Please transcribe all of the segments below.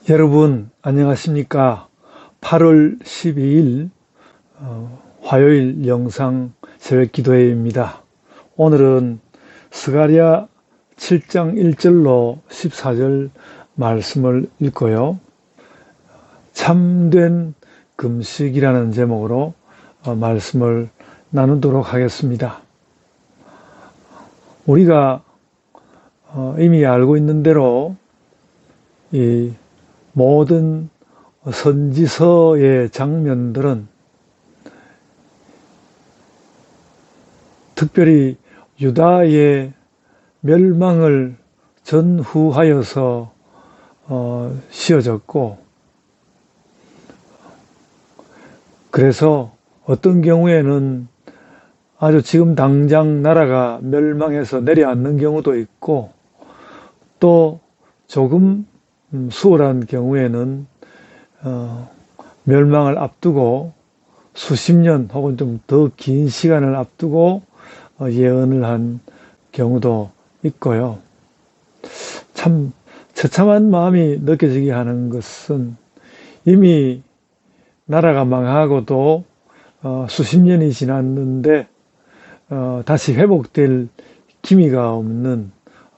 여러분 안녕하십니까? 8월 12일 화요일 영상 새벽 기도회입니다. 오늘은 스가랴 7장 1절로 14절 말씀을 읽고요. 참된 금식이라는 제목으로 말씀을 나누도록 하겠습니다. 우리가 이미 알고 있는 대로 이 모든 선지서의 장면들은 특별히 유다의 멸망을 전후하여서 씌어졌고, 그래서 어떤 경우에는 아주 지금 당장 나라가 멸망해서 내려앉는 경우도 있고, 또 조금 수월한 경우에는 멸망을 앞두고 수십 년 혹은 좀 더 긴 시간을 앞두고 예언을 한 경우도 있고요. 참 처참한 마음이 느껴지게 하는 것은 이미 나라가 망하고도 수십 년이 지났는데 다시 회복될 기미가 없는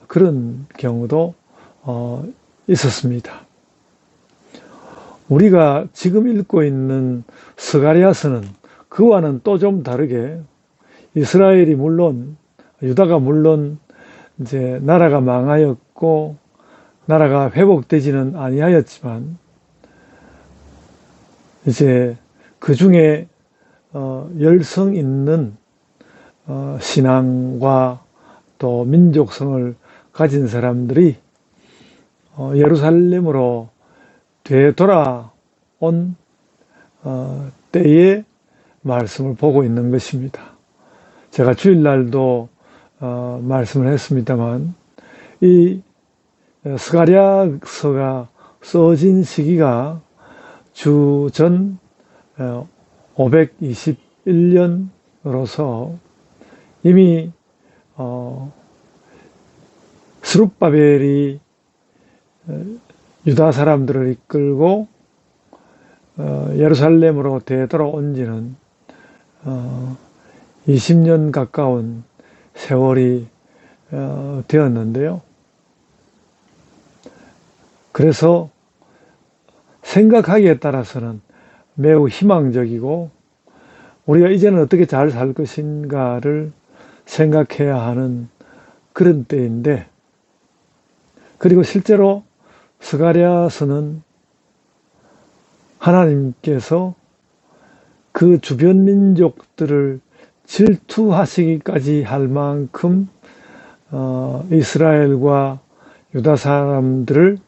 그런 경우도 있었습니다. 우리가 지금 읽고 있는 스가랴서는 그와는 또 좀 다르게 이스라엘이 물론, 유다가 물론 이제 나라가 망하였고 나라가 회복되지는 아니하였지만 이제 그 중에 열성 있는 신앙과 또 민족성을 가진 사람들이 예루살렘으로 되돌아온 때의 말씀을 보고 있는 것입니다. 제가 주일날도 말씀을 했습니다만 이 스가랴서가 써진 시기가 주전 521년으로서 이미 스룹바벨이 유다 사람들을 이끌고 예루살렘으로 되돌아온 지는 20년 가까운 세월이 되었는데요. 그래서 생각하기에 따라서는 매우 희망적이고 우리가 이제는 어떻게 잘 살 것인가를 생각해야 하는 그런 때인데, 그리고 실제로 스가랴서는 하나님께서 그 주변 민족들을 질투하시기까지 할 만큼 이스라엘과 유다 사람들을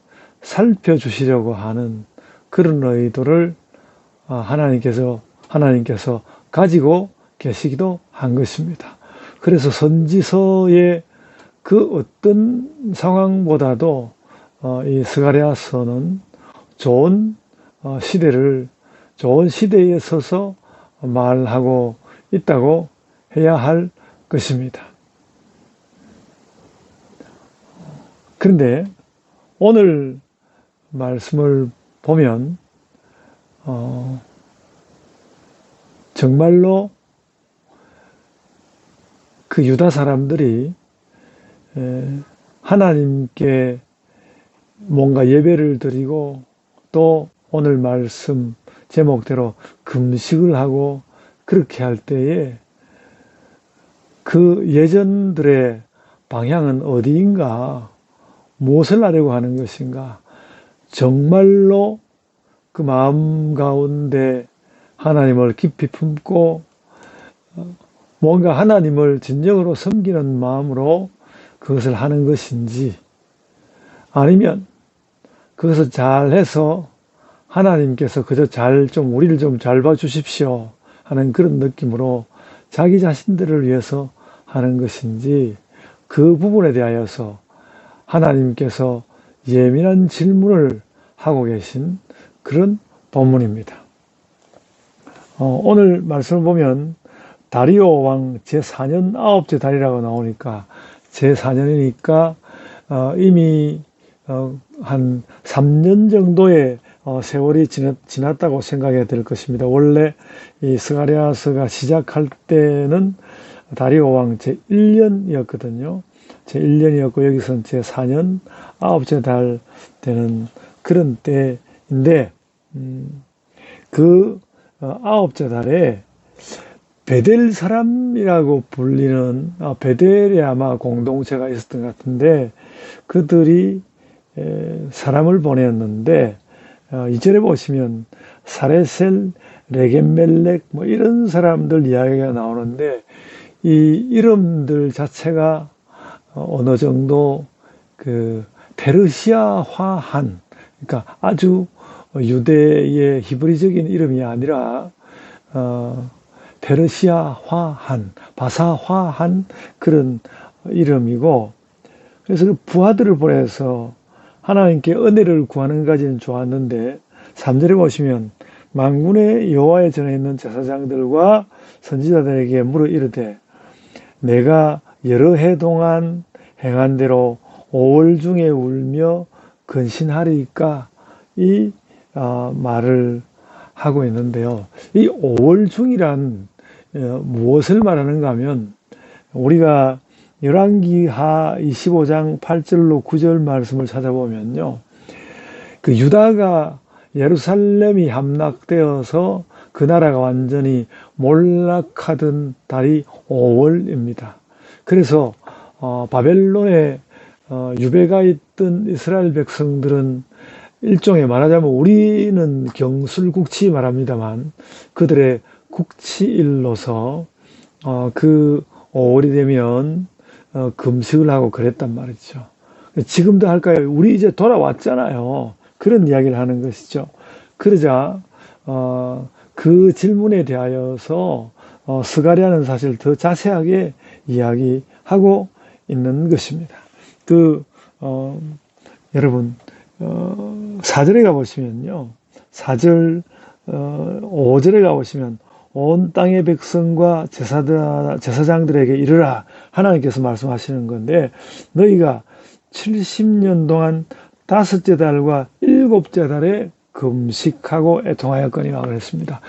살펴주시려고 하는 그런 의도를 하나님께서 가지고 계시기도 한 것입니다. 그래서 선지서의 그 어떤 상황보다도 이 스가랴서는 좋은 시대에 서서 말하고 있다고 해야 할 것입니다. 그런데 오늘 말씀을 보면 정말로 그 유다 사람들이 하나님께 뭔가 예배를 드리고 또 오늘 말씀 제목대로 금식을 하고 그렇게 할 때에 그 예전들의 방향은 어디인가, 무엇을 하려고 하는 것인가, 정말로 그 마음 가운데 하나님을 깊이 품고 뭔가 하나님을 진정으로 섬기는 마음으로 그것을 하는 것인지, 아니면 그것을 잘해서 하나님께서 그저 우리를 좀 잘 봐주십시오 하는 그런 느낌으로 자기 자신들을 위해서 하는 것인지, 그 부분에 대하여서 하나님께서 예민한 질문을 하고 계신 그런 본문입니다. 오늘 말씀을 보면 다리오 왕 제4년 9째 달이라고 나오니까 제4년이니까 이미 한 3년 정도의 세월이 지났다고 생각해야 될 것입니다. 원래 이 스가랴서가 시작할 때는 다리오 왕 제1년이었거든요. 제1년이었고 여기서는 제4년 9째 달 되는 그런 때인데 그 9째 달에 베델 사람이라고 불리는 베델에 아마 공동체가 있었던 것 같은데 그들이 사람을 보냈는데 2절에 보시면 사레셀, 레겜멜렉 뭐 이런 사람들 이야기가 나오는데 이 이름들 자체가 어느 정도 그 페르시아화한 그러니까 아주 유대의 히브리적인 이름이 아니라 페르시아화한 바사화한 그런 이름이고 그래서 그 부하들을 보내서 하나님께 은혜를 구하는 것까지는 좋았는데 3절에 보시면 만군의 여호와의 전에 있는 제사장들과 선지자들에게 물어 이르되 내가 여러 해 동안 행한 대로 5월 중에 울며 근신하리이까 이 말을 하고 있는데요. 이 5월 중이란 무엇을 말하는가 하면 우리가 열왕기하 25장 8절로 9절 말씀을 찾아보면요. 그 유다가 예루살렘이 함락되어서 그 나라가 완전히 몰락하던 달이 5월입니다. 그래서 바벨론에 유배가 있던 이스라엘 백성들은 일종의 말하자면 우리는 경술국치 말합니다만 그들의 국치일로서 그 5월이 되면 금식을 하고 그랬단 말이죠. 지금도 할까요? 우리 이제 돌아왔잖아요. 그런 이야기를 하는 것이죠. 그러자 그 질문에 대하여서 스가랴는 사실 더 자세하게 이야기하고 있는 것입니다. 여러분 4절에 가보시면요. 4절 5절에 가보시면 온 땅의 백성과 제사장들에게 이르라 하나님께서 말씀하시는 건데 너희가 70년 동안 5째 달과 7째 달에 금식하고 애통하였거니와 그랬습니다.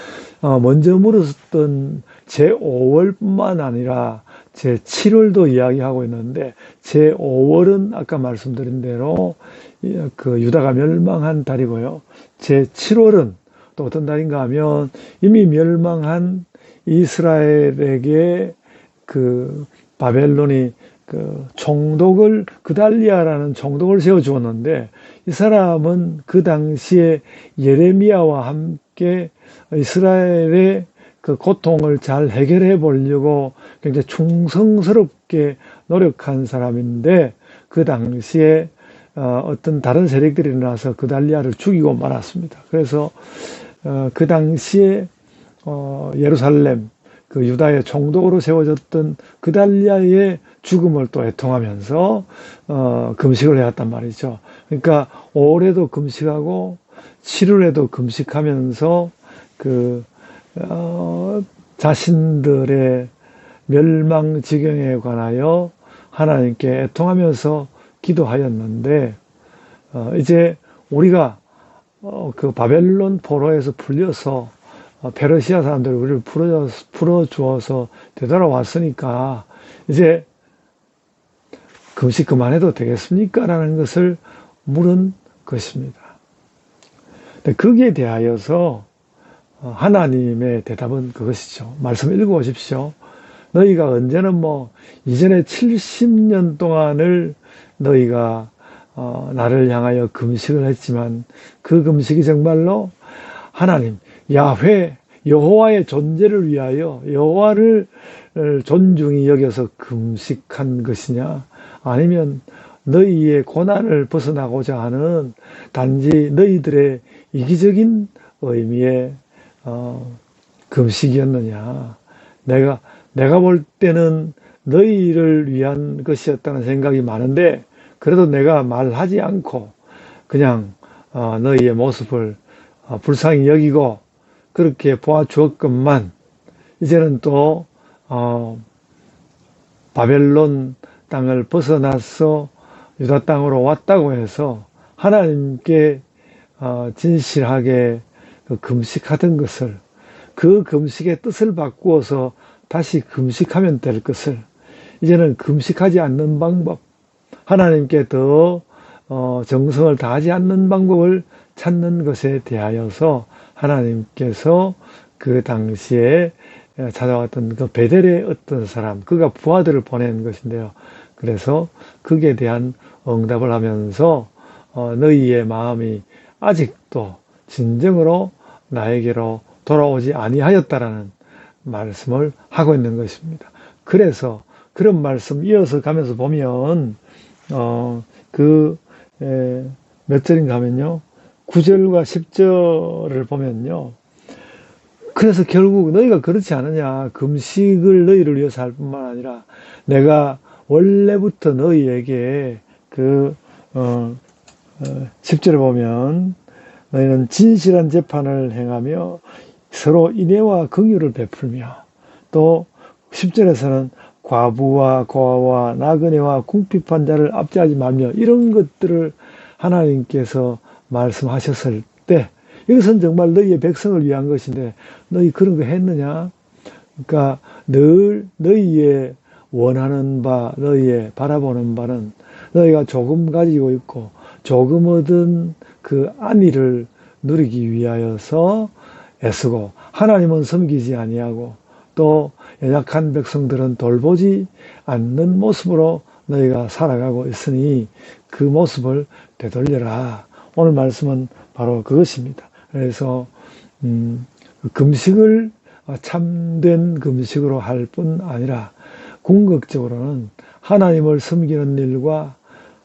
먼저 물었던 제5월뿐만 아니라 제7월도 이야기하고 있는데 제5월은 아까 말씀드린 대로 그 유다가 멸망한 달이고요. 제7월은 또 어떤 달인가 하면 이미 멸망한 이스라엘에게 그 바벨론이 그 총독을 그달리아라는 총독을 세워 주었는데 이 사람은 그 당시에 예레미야와 함께 이스라엘의 그 고통을 잘 해결해 보려고 굉장히 충성스럽게 노력한 사람인데 그 당시에 어떤 다른 세력들이 일어나서 그달리아를 죽이고 말았습니다. 그래서 그 당시에 예루살렘 그 유다의 총독으로 세워졌던 그달리아의 죽음을 또 애통하면서 금식을 해왔단 말이죠. 그러니까 5월에도 금식하고 7월에도 금식하면서 그 자신들의 멸망 지경에 관하여 하나님께 애통하면서 기도하였는데 이제 우리가 그 바벨론 포로에서 풀려서 페르시아 사람들이 우리를 풀어주어서 되돌아왔으니까 이제 금식 그만해도 되겠습니까? 라는 것을 물은 것입니다. 근데 거기에 대하여서 하나님의 대답은 그것이죠. 말씀 읽어보십시오. 너희가 언제는 이전에 70년 동안을 너희가 나를 향하여 금식을 했지만 그 금식이 정말로 하나님 야훼 여호와의 존재를 위하여 여호와를 존중히 여겨서 금식한 것이냐 아니면 너희의 고난을 벗어나고자 하는 단지 너희들의 이기적인 의미의 금식이었느냐. 내가 볼 때는 너희를 위한 것이었다는 생각이 많은데 그래도 내가 말하지 않고 그냥 너희의 모습을 불쌍히 여기고 그렇게 보아주었건만 이제는 또 바벨론 땅을 벗어나서 유다 땅으로 왔다고 해서 하나님께 진실하게 그 금식하던 것을, 그 금식의 뜻을 바꾸어서 다시 금식하면 될 것을 이제는 금식하지 않는 방법, 하나님께 더 정성을 다하지 않는 방법을 찾는 것에 대하여서 하나님께서 그 당시에 찾아왔던 그 베델의 어떤 사람, 그가 부하들을 보낸 것인데요. 그래서 그에 대한 응답을 하면서 너희의 마음이 아직도 진정으로 나에게로 돌아오지 아니하였다라는 말씀을 하고 있는 것입니다. 그래서 그런 말씀 이어서 가면서 보면 몇 절인가 하면요, 9절과 10절을 보면요, 그래서 결국 너희가 그렇지 않느냐, 금식을 너희를 위해서 할 뿐만 아니라 내가 원래부터 너희에게 10절에 보면 너희는 진실한 재판을 행하며 서로 인애와 긍휼을 베풀며, 또 10절에서는 과부와 고아와 나그네와 궁핍한 자를 압제하지 말며, 이런 것들을 하나님께서 말씀하셨을 때 이것은 정말 너희의 백성을 위한 것인데 너희 그런 거 했느냐? 그러니까 늘 너희의 원하는 바, 너희의 바라보는 바는 너희가 조금 가지고 있고 조금 얻은 그 안위를 누리기 위하여서 애쓰고, 하나님은 섬기지 아니하고 또 연약한 백성들은 돌보지 않는 모습으로 너희가 살아가고 있으니 그 모습을 되돌려라. 오늘 말씀은 바로 그것입니다. 그래서 금식을 참된 금식으로 할 뿐 아니라 궁극적으로는 하나님을 섬기는 일과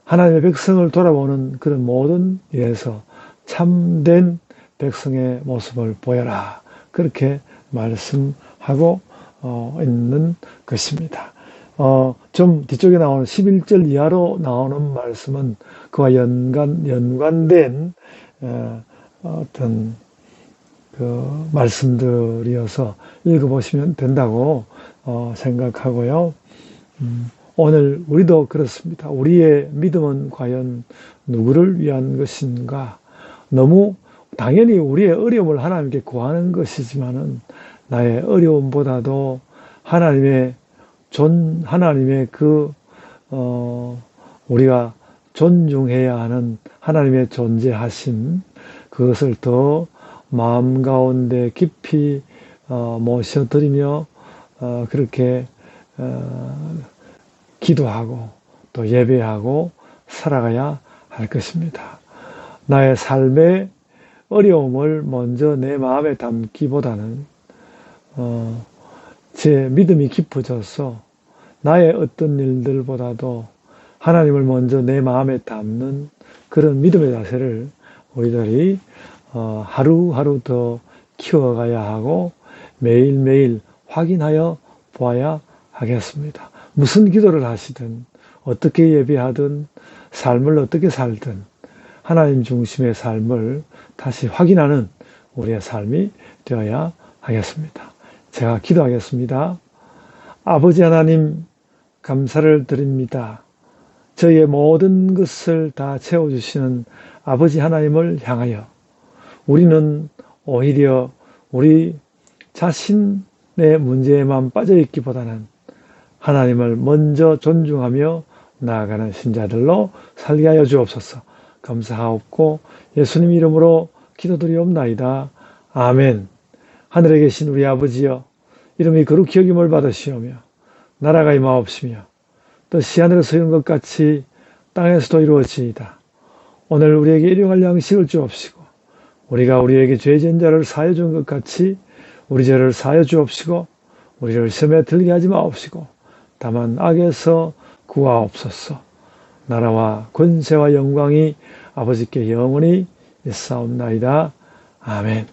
하나님의 백성을 돌아보는 그런 모든 일에서 참된 백성의 모습을 보여라. 그렇게 말씀하고 있는 것입니다. 좀 뒤쪽에 나오는 11절 이하로 나오는 말씀은 그와 연관된 어떤 그 말씀들이어서 읽어보시면 된다고 생각하고요. 오늘 우리도 그렇습니다. 우리의 믿음은 과연 누구를 위한 것인가? 너무 당연히 우리의 어려움을 하나님께 구하는 것이지만은 나의 어려움보다도 하나님의 우리가 존중해야 하는 하나님의 존재하심, 그것을 더 마음 가운데 깊이 모셔드리며 그렇게 기도하고 또 예배하고 살아가야 할 것입니다. 나의 삶의 어려움을 먼저 내 마음에 담기보다는 제 믿음이 깊어져서 나의 어떤 일들보다도 하나님을 먼저 내 마음에 담는 그런 믿음의 자세를 우리들이 하루하루 더 키워가야 하고 매일매일 확인하여 보아야 하겠습니다. 무슨 기도를 하시든 어떻게 예배하든 삶을 어떻게 살든 하나님 중심의 삶을 다시 확인하는 우리의 삶이 되어야 하겠습니다. 제가 기도하겠습니다. 아버지 하나님, 감사를 드립니다. 저희의 모든 것을 다 채워주시는 아버지 하나님을 향하여 우리는 오히려 우리 자신의 문제에만 빠져있기보다는 하나님을 먼저 존중하며 나아가는 신자들로 살게 하여 주옵소서. 감사하옵고 예수님 이름으로 기도드리옵나이다. 아멘. 하늘에 계신 우리 아버지여, 이름이 거룩히 여김을 받으시오며 나라가 임하옵시며 뜻이 하늘에서 이룬 것 같이 땅에서도 이루어지이다. 오늘 우리에게 일용할 양식을 주옵시고 우리가 우리에게 죄 지은 자를 사하여 준 것 같이 우리 죄를 사하여 주옵시고 우리를 시험에 들게 하지 마옵시고 다만 악에서 구하옵소서. 나라와 권세와 영광이 아버지께 영원히 있사옵나이다. 아멘.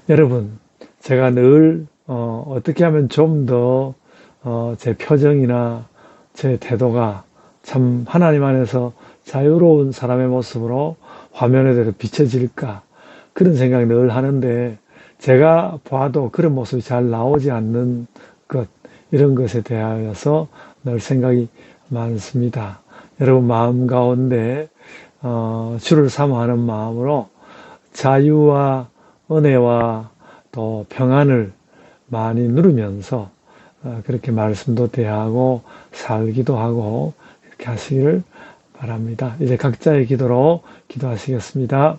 여러분, 제가 늘 어떻게 하면 좀 더 제 표정이나 제 태도가 참 하나님 안에서 자유로운 사람의 모습으로 화면에 대해서 비춰질까, 그런 생각을 늘 하는데 제가 봐도 그런 모습이 잘 나오지 않는 것, 이런 것에 대하여서 늘 생각이 많습니다. 여러분 마음 가운데 주를 사모하는 마음으로 자유와 은혜와 또 평안을 많이 누리면서 그렇게 말씀도 대하고 살기도 하고 그렇게 하시기를 바랍니다. 이제 각자의 기도로 기도하시겠습니다.